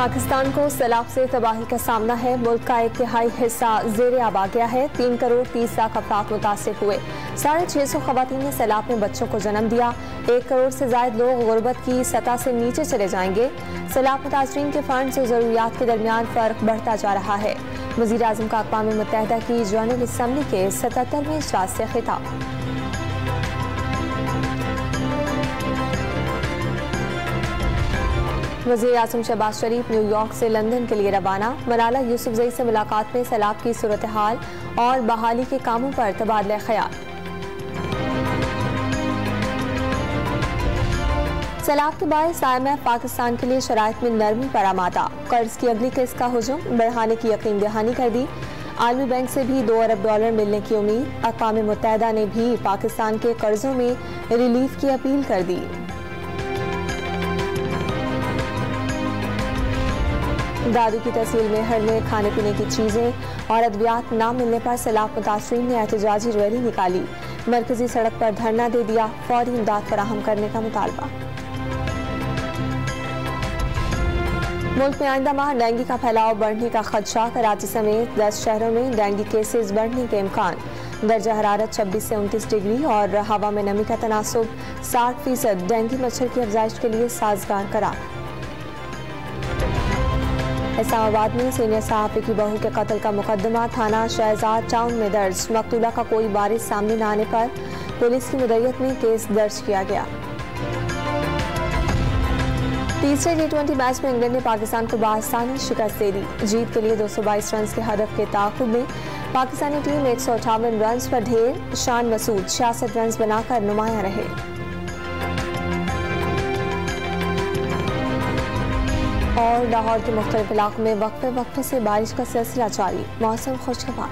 पाकिस्तान को सैलाब से तबाही का सामना है। मुल्क का 1/3 हिस्सा ज़ेरे आब आ गया है। 3 करोड़ 30 लाख अफराद मुतासिर हुए। 650 खवातीन ने सैलाब में बच्चों को जन्म दिया। 1 करोड़ से ज्यादा लोग गुर्बत की सतह से नीचे चले जाएंगे। सैलाब मुतासरीन के फंड और जरूरियात के दरमियान फर्क बढ़ता जा रहा है। वज़ीर आज़म का अक़वाम मुत्तहिदा की जनरल असम्बली के 77वें इजलास से खिताब। वज़ीर आज़म शहबाज शरीफ न्यूयॉर्क से लंदन के लिए रवाना। मलाला यूसुफजई से मुलाकात में सैलाब की सूरत हाल और बहाली के कामों पर तबादला ख्याल। सैलाब के बायस IMF पाकिस्तान के लिए शराइत में नरमी पर आमादा। कर्ज की अगली किस्त का हुजूम बढ़ाने की यकीन दहानी कर दी। आलमी बैंक से भी $2 अरब मिलने की उम्मीद। अक़वाम मुत्तहिदा ने भी पाकिस्तान के कर्जों में रिलीफ की अपील कर दी। दादू की तहसील मेहर में खाने पीने की चीजें और अद्वियात न मिलने पर सैलाब मुतासरीन ने एहतजाजी रैली निकाली। मरकजी सड़क पर धरना दे दिया। फौरी इमदाद फराहम करने का मुतालबा। मुल्क में आइंदा माह डेंगू का फैलाव बढ़ने का खदशा। कराची समेत 10 शहरों में डेंगू केसेस बढ़ने के इम्कान। दर्जा हरारत 26 से 29 डिग्री और हवा में नमी का तनासुब 60% डेंगू मच्छर की अफजाइश के लिए साजगार करार। इस्लामाबाद में सीनियर सहाफ़ी की बहू के कत्ल का मुकदमा थाना शहजाद टाउन में दर्ज। मकतूला का कोई वारिस सामने न आने पर पुलिस की मुद्दत में केस दर्ज किया गया। तीसरे T20 मैच में इंग्लैंड ने पाकिस्तान को बासानी शिकस्त दे दी। जीत के लिए 222 रन के हदफ के ताक़ुब में पाकिस्तानी टीम 158 रन पर ढेर। शान मसूद 66 रन बनाकर नुमाया रहे। और लाहौर के मुख्तलिफ इलाकों में वक्फे से बारिश का सिलसिला जारी। मौसम खुशगवार।